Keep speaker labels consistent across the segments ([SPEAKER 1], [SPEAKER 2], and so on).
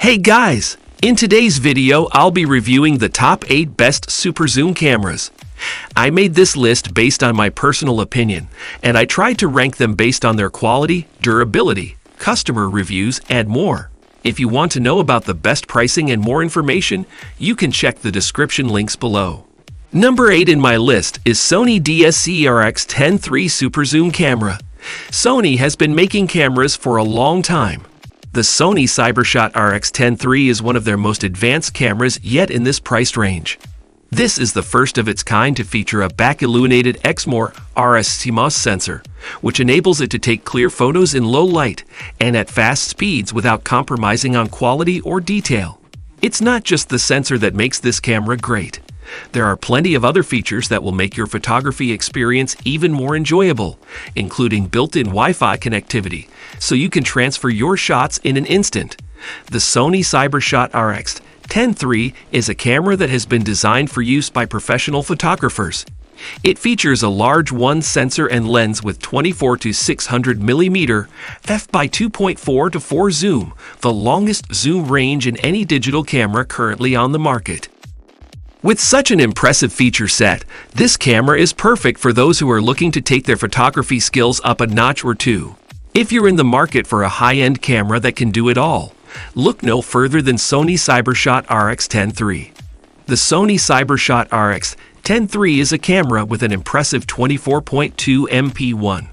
[SPEAKER 1] Hey guys! In today's video, I'll be reviewing the top 8 best super zoom cameras. I made this list based on my personal opinion, and I tried to rank them based on their quality, durability, customer reviews, and more. If you want to know about the best pricing and more information, you can check the description links below. Number 8 in my list is Sony DSC-RX10 III Super Zoom camera. Sony has been making cameras for a long time. The Sony CyberShot RX10 III is one of their most advanced cameras yet in this price range. This is the first of its kind to feature a back-illuminated Exmor RS-CMOS sensor, which enables it to take clear photos in low light and at fast speeds without compromising on quality or detail. It's not just the sensor that makes this camera great. There are plenty of other features that will make your photography experience even more enjoyable, including built-in Wi-Fi connectivity, so you can transfer your shots in an instant. The Sony CyberShot RX10 III is a camera that has been designed for use by professional photographers. It features a large one sensor and lens with 24 to 600 mm f/2.4 to 4 zoom, the longest zoom range in any digital camera currently on the market. With such an impressive feature set, this camera is perfect for those who are looking to take their photography skills up a notch or two. If you're in the market for a high-end camera that can do it all, look no further than Sony CyberShot RX10 III. The Sony CyberShot RX10 III is a camera with an impressive 24.2 MP1.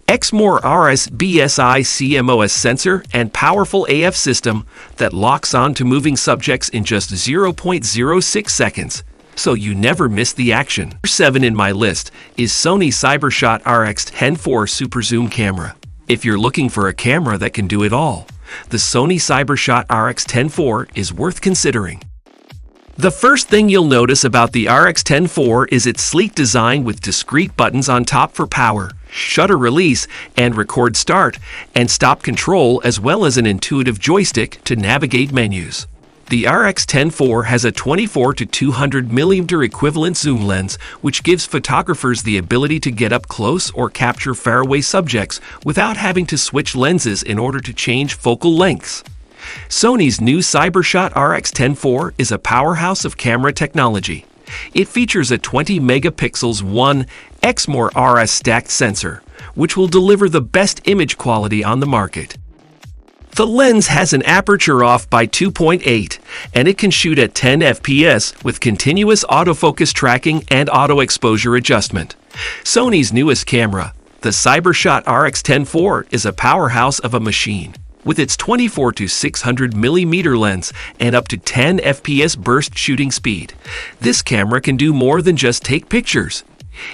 [SPEAKER 1] Exmor RS BSI CMOS sensor and powerful AF system that locks on to moving subjects in just 0.06 seconds, so you never miss the action. Number 7 in my list is Sony CyberShot RX10 IV Super Zoom camera. If you're looking for a camera that can do it all, the Sony CyberShot RX10 IV is worth considering. The first thing you'll notice about the RX10 IV is its sleek design with discrete buttons on top for power, shutter release, and record start and stop control, as well as an intuitive joystick to navigate menus. The RX10 IV has a 24 to 200 mm equivalent zoom lens, which gives photographers the ability to get up close or capture faraway subjects without having to switch lenses in order to change focal lengths. Sony's new CyberShot RX10 IV is a powerhouse of camera technology. It features a 20 megapixels 1 Exmor RS stacked sensor, which will deliver the best image quality on the market. The lens has an aperture off by 2.8, and it can shoot at 10 fps with continuous autofocus tracking and auto exposure adjustment. Sony's newest camera, the CyberShot RX10 IV, is a powerhouse of a machine. With its 24 to 600 mm lens and up to 10 fps burst shooting speed, this camera can do more than just take pictures.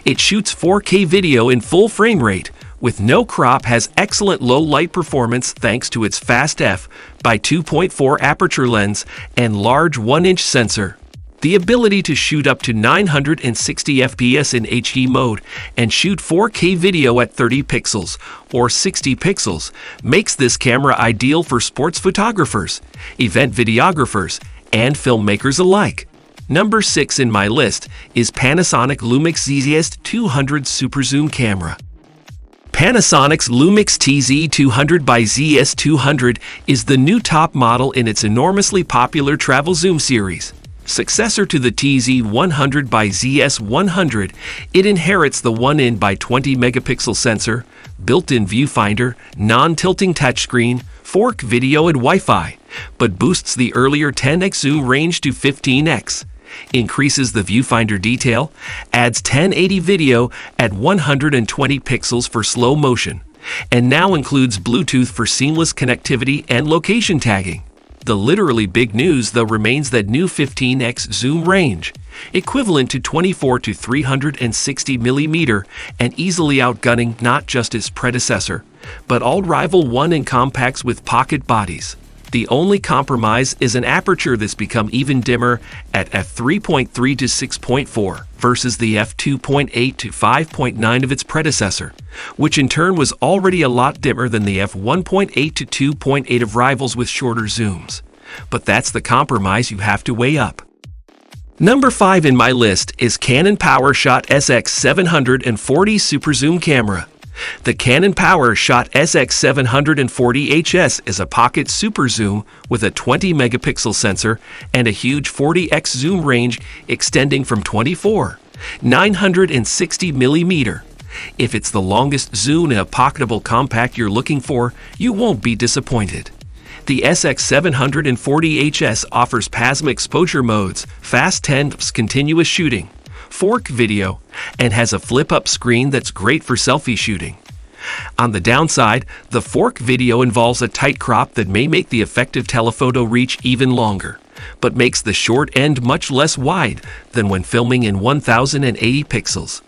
[SPEAKER 1] It shoots 4K video in full frame rate, with no crop, has excellent low light performance thanks to its fast f/2.4 aperture lens and large 1-inch sensor. The ability to shoot up to 960 fps in HD mode and shoot 4K video at 30 pixels or 60 pixels makes this camera ideal for sports photographers, event videographers, and filmmakers alike. Number 6 in my list is Panasonic Lumix ZS200 Super Zoom camera. Panasonic's Lumix TZ200 by ZS200 is the new top model in its enormously popular travel zoom series. Successor to the TZ100 by ZS100, it inherits the 1in by 20 megapixel sensor, built-in viewfinder, non-tilting touchscreen, 4K video and Wi-Fi, but boosts the earlier 10x zoom range to 15x, increases the viewfinder detail, adds 1080 video at 120 pixels for slow motion, and now includes Bluetooth for seamless connectivity and location tagging. The literally big news, though, remains that new 15x zoom range, equivalent to 24 to 360 mm and easily outgunning not just its predecessor, but all rival 1in compacts with pocket bodies. The only compromise is an aperture that's become even dimmer at f3.3 to 6.4 versus the f2.8 to 5.9 of its predecessor, which in turn was already a lot dimmer than the f1.8 to 2.8 of rivals with shorter zooms. But that's the compromise you have to weigh up. Number 5 in my list is Canon PowerShot SX740 Super Zoom camera. The Canon PowerShot SX740HS is a pocket super zoom with a 20 megapixel sensor and a huge 40x zoom range extending from 960 millimeter. If it's the longest zoom in a pocketable compact you're looking for, you won't be disappointed. The SX740HS offers PASM exposure modes, fast 10x continuous shooting, 4K video, and has a flip-up screen that's great for selfie shooting. On the downside, the 4K video involves a tight crop that may make the effective telephoto reach even longer, but makes the short end much less wide than when filming in 1080 pixels.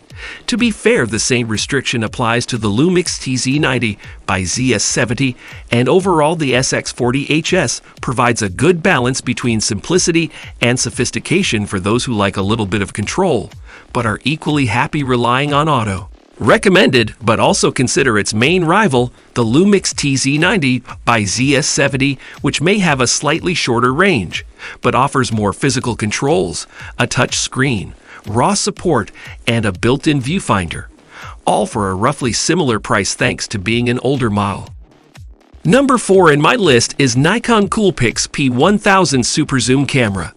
[SPEAKER 1] To be fair, the same restriction applies to the Lumix TZ90 by ZS70, and overall the SX40HS provides a good balance between simplicity and sophistication for those who like a little bit of control, but are equally happy relying on auto. Recommended, but also consider its main rival, the Lumix TZ90 by ZS70, which may have a slightly shorter range, but offers more physical controls, a touch screen, RAW support, and a built-in viewfinder, all for a roughly similar price thanks to being an older model. Number 4 in my list is Nikon Coolpix P1000 Super Zoom Camera.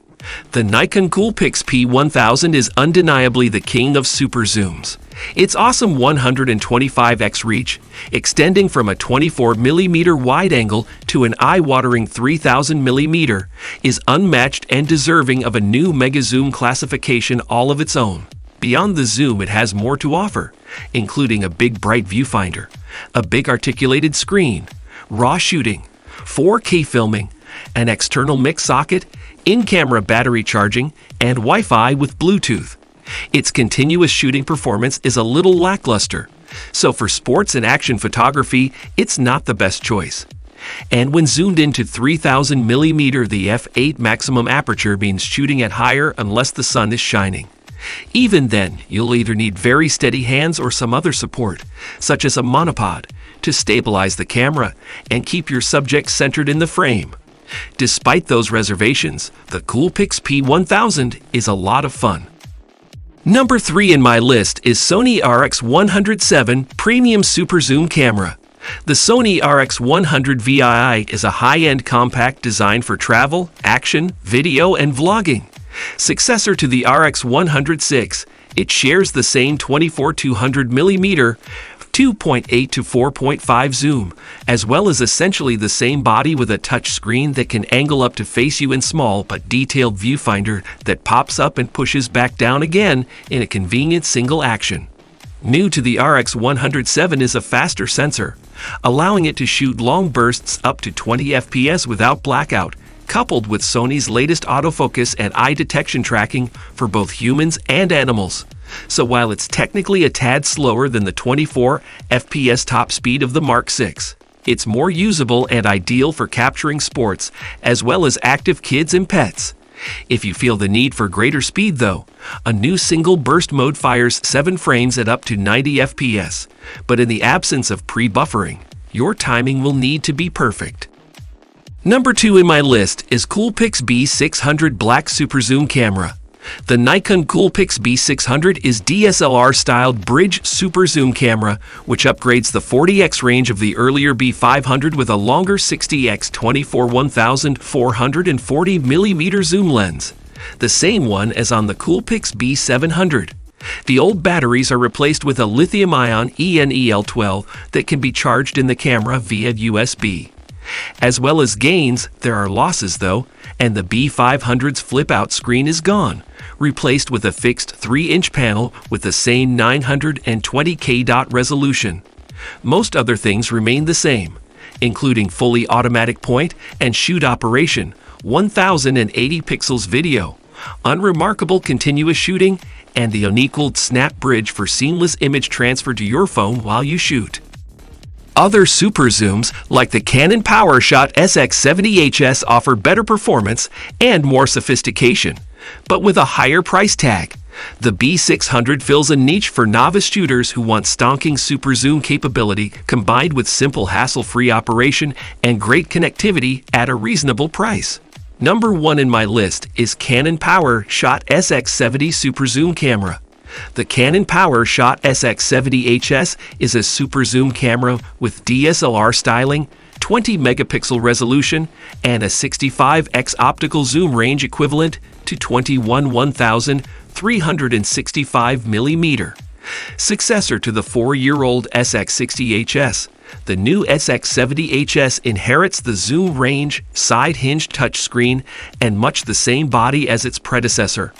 [SPEAKER 1] The Nikon Coolpix P1000 is undeniably the king of super zooms. Its awesome 125x reach, extending from a 24mm wide angle to an eye-watering 3000mm, is unmatched and deserving of a new mega zoom classification all of its own. Beyond the zoom, it has more to offer, including a big bright viewfinder, a big articulated screen, RAW shooting, 4K filming, an external mix socket, in-camera battery charging, and Wi-Fi with Bluetooth. Its continuous shooting performance is a little lackluster, so for sports and action photography, it's not the best choice. And when zoomed into 3000mm, the f8 maximum aperture means shooting at higher unless the sun is shining. Even then, you'll either need very steady hands or some other support, such as a monopod, to stabilize the camera and keep your subject centered in the frame. Despite those reservations, the Coolpix P1000 is a lot of fun. Number 3 in my list is Sony RX10 Premium Super Zoom Camera. The Sony RX100 VII is a high-end compact designed for travel, action, video, and vlogging. Successor to the RX106, it shares the same 24-200mm 2.8 to 4.5 zoom, as well as essentially the same body with a touch screen that can angle up to face you in small but detailed viewfinder that pops up and pushes back down again in a convenient single action. New to the RX107 is a faster sensor, allowing it to shoot long bursts up to 20 FPS without blackout, coupled with Sony's latest autofocus and eye detection tracking for both humans and animals. So while it's technically a tad slower than the 24 FPS top speed of the Mark VI, it's more usable and ideal for capturing sports as well as active kids and pets. If you feel the need for greater speed though, a new single burst mode fires 7 frames at up to 90 FPS, but in the absence of pre-buffering, your timing will need to be perfect. Number 2 in my list is Coolpix B600 Black Super Zoom Camera. The Nikon Coolpix B600 is DSLR-styled bridge super zoom camera, which upgrades the 40x range of the earlier B500 with a longer 60x 1440mm zoom lens, the same one as on the Coolpix B700. The old batteries are replaced with a lithium-ion ENEL12 that can be charged in the camera via USB. As well as gains, there are losses though, and the B500's flip-out screen is gone, replaced with a fixed 3-inch panel with the same 920K dot resolution. Most other things remain the same, including fully automatic point and shoot operation, 1080 pixels video, unremarkable continuous shooting, and the unequaled snap bridge for seamless image transfer to your phone while you shoot. Other super zooms, like the Canon PowerShot SX70HS, offer better performance and more sophistication, but with a higher price tag. The B600 fills a niche for novice shooters who want stonking super zoom capability combined with simple hassle-free operation and great connectivity at a reasonable price. Number 1 in my list is Canon PowerShot SX70 Super Zoom Camera. The Canon PowerShot SX70HS is a super zoom camera with DSLR styling, 20 megapixel resolution, and a 65x optical zoom range equivalent to 1365 millimeter. Successor to the 4-year-old SX60HS, the new SX70HS inherits the zoom range, side-hinged touchscreen, and much the same body as its predecessor,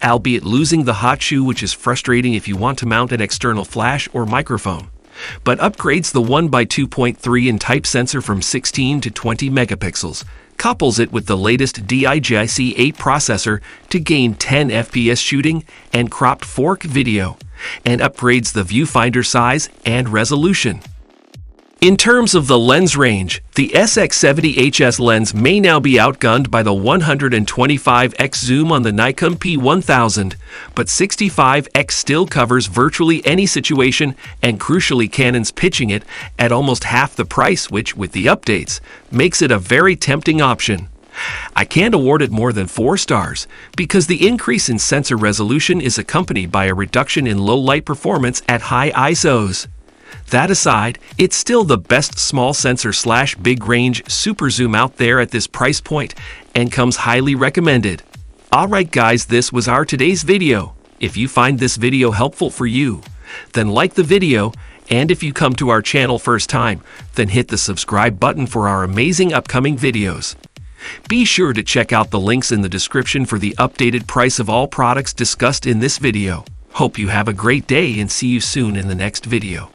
[SPEAKER 1] albeit losing the hot shoe, which is frustrating if you want to mount an external flash or microphone, but upgrades the 1x2.3 in type sensor from 16 to 20 megapixels, couples it with the latest DIGIC-8 processor to gain 10 FPS shooting and cropped 4K video, and upgrades the viewfinder size and resolution. In terms of the lens range, the SX70HS lens may now be outgunned by the 125x zoom on the Nikon P1000, but 65x still covers virtually any situation, and crucially Canon's pitching it at almost half the price, which, with the updates, makes it a very tempting option. I can't award it more than 4 stars, because the increase in sensor resolution is accompanied by a reduction in low light performance at high ISOs. That aside, it's still the best small sensor / big range super zoom out there at this price point, and comes highly recommended. Alright guys, this was our today's video. If you find this video helpful for you, then like the video, and if you come to our channel first time, then hit the subscribe button for our amazing upcoming videos. Be sure to check out the links in the description for the updated price of all products discussed in this video. Hope you have a great day and see you soon in the next video.